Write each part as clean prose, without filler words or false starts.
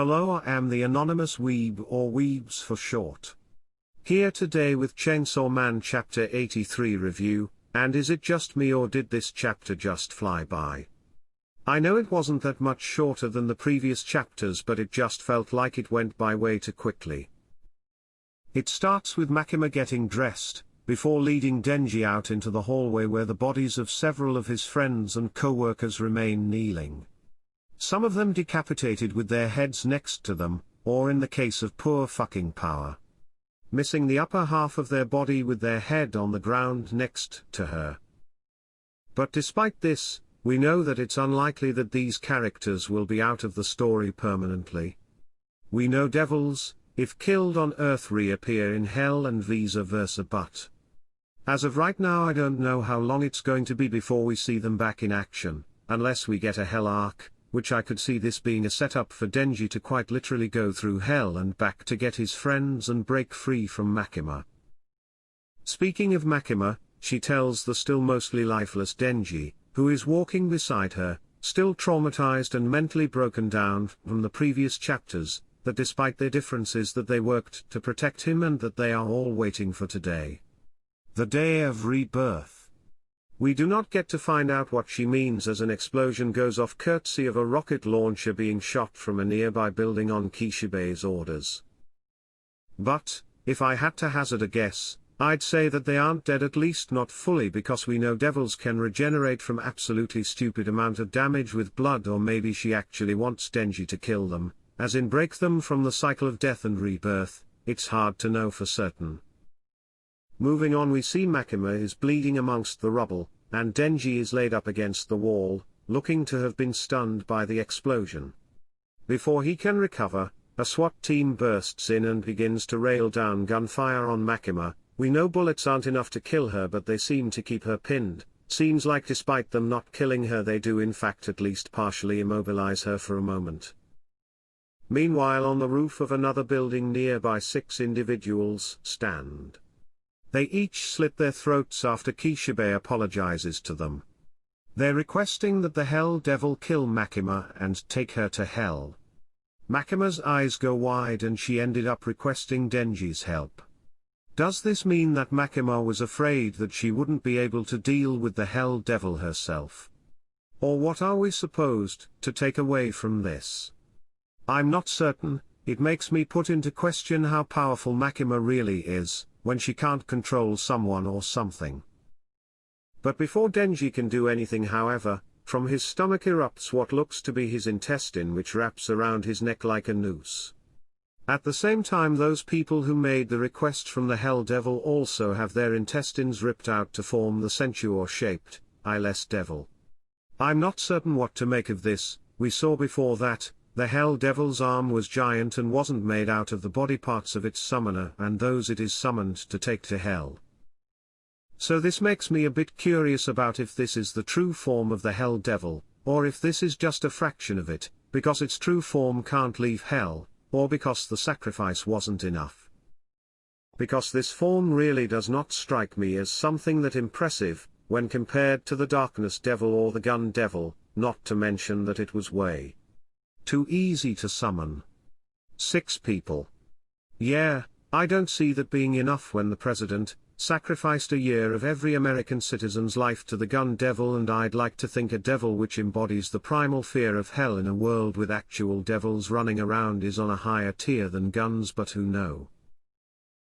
Hello, I am the anonymous weeb, or weebs for short. Here today with Chainsaw Man Chapter 83 review, and is it just me or did this chapter just fly by? I know it wasn't that much shorter than the previous chapters, but it just felt like it went by way too quickly. It starts with Makima getting dressed, before leading Denji out into the hallway where the bodies of several of his friends and co-workers remain kneeling. Some of them decapitated with their heads next to them, or in the case of poor fucking Power, missing the upper half of their body with their head on the ground next to her. But despite this, we know that it's unlikely that these characters will be out of the story permanently. We know devils, if killed on Earth, reappear in Hell and vice versa, but as of right now I don't know how long it's going to be before we see them back in action, unless we get a Hell arc, which I could see this being a setup for Denji to quite literally go through Hell and back to get his friends and break free from Makima. Speaking of Makima, she tells the still mostly lifeless Denji, who is walking beside her, still traumatized and mentally broken down from the previous chapters, that despite their differences that they worked to protect him and that they are all waiting for today. The day of rebirth. We do not get to find out what she means as an explosion goes off courtesy of a rocket launcher being shot from a nearby building on Kishibe's orders. But, if I had to hazard a guess, I'd say that they aren't dead, at least not fully, because we know devils can regenerate from absolutely stupid amount of damage with blood, or maybe she actually wants Denji to kill them, as in break them from the cycle of death and rebirth. It's hard to know for certain. Moving on, we see Makima is bleeding amongst the rubble, and Denji is laid up against the wall, looking to have been stunned by the explosion. Before he can recover, a SWAT team bursts in and begins to rail down gunfire on Makima. We know bullets aren't enough to kill her, but they seem to keep her pinned. Seems like despite them not killing her, they do in fact at least partially immobilize her for a moment. Meanwhile, on the roof of another building nearby, 6 individuals stand. They each slit their throats after Kishibe apologizes to them. They're requesting that the Hell Devil kill Makima and take her to Hell. Makima's eyes go wide and she ended up requesting Denji's help. Does this mean that Makima was afraid that she wouldn't be able to deal with the Hell Devil herself? Or what are we supposed to take away from this? I'm not certain. It makes me put into question how powerful Makima really is, when she can't control someone or something. But before Denji can do anything, however, from his stomach erupts what looks to be his intestine, which wraps around his neck like a noose. At the same time, those people who made the request from the Hell Devil also have their intestines ripped out to form the centaur-shaped, eyeless devil. I'm not certain what to make of this. We saw before that the Hell Devil's arm was giant and wasn't made out of the body parts of its summoner and those it is summoned to take to Hell. So this makes me a bit curious about if this is the true form of the Hell Devil, or if this is just a fraction of it, because its true form can't leave Hell, or because the sacrifice wasn't enough. Because this form really does not strike me as something that impressive, when compared to the Darkness Devil or the Gun Devil, not to mention that it was way too easy to summon. 6 people. Yeah, I don't see that being enough when the president sacrificed a year of every American citizen's life to the Gun Devil, and I'd like to think a devil which embodies the primal fear of hell in a world with actual devils running around is on a higher tier than guns, but who know?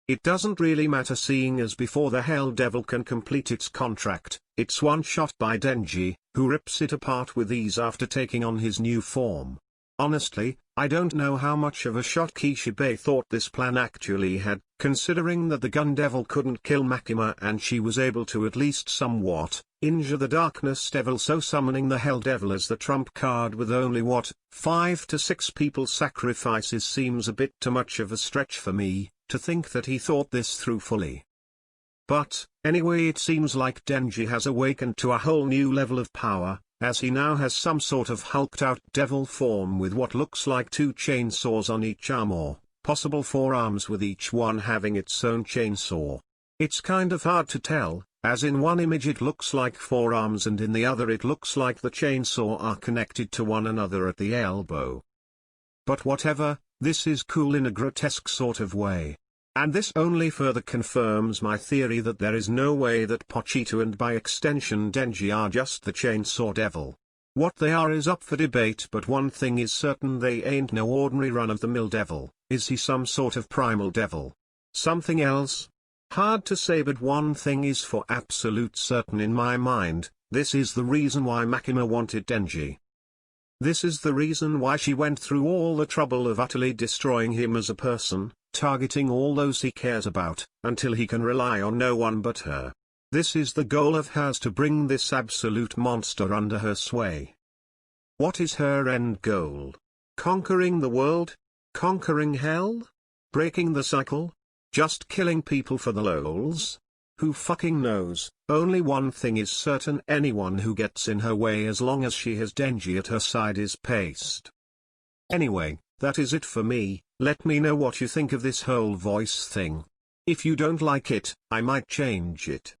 It doesn't really matter, seeing as before the Hell Devil can complete its contract, it's one shot by Denji, who rips it apart with ease after taking on his new form. Honestly, I don't know how much of a shot Kishibe thought this plan actually had, considering that the Gun Devil couldn't kill Makima and she was able to at least somewhat injure the Darkness Devil, so summoning the Hell Devil as the trump card with only 5 to 6 people sacrifices seems a bit too much of a stretch for me to think that he thought this through fully. But, anyway, it seems like Denji has awakened to a whole new level of power, as he now has some sort of hulked-out devil form with what looks like 2 chainsaws on each arm, or possible 4 arms with each one having its own chainsaw. It's kind of hard to tell, as in one image it looks like 4 arms and in the other it looks like the chainsaw are connected to one another at the elbow. But whatever, this is cool in a grotesque sort of way. And this only further confirms my theory that there is no way that Pochita and by extension Denji are just the Chainsaw Devil. What they are is up for debate, but one thing is certain: they ain't no ordinary run-of-the-mill devil. Is he some sort of primal devil? Something else? Hard to say, but one thing is for absolute certain in my mind: this is the reason why Makima wanted Denji. This is the reason why she went through all the trouble of utterly destroying him as a person, targeting all those he cares about, until he can rely on no one but her. This is the goal of hers, to bring this absolute monster under her sway. What is her end goal? Conquering the world? Conquering hell? Breaking the cycle? Just killing people for the lols? Who fucking knows? Only one thing is certain: anyone who gets in her way as long as she has Denji at her side is paced. Anyway, that is it for me. Let me know what you think of this whole voice thing. If you don't like it, I might change it.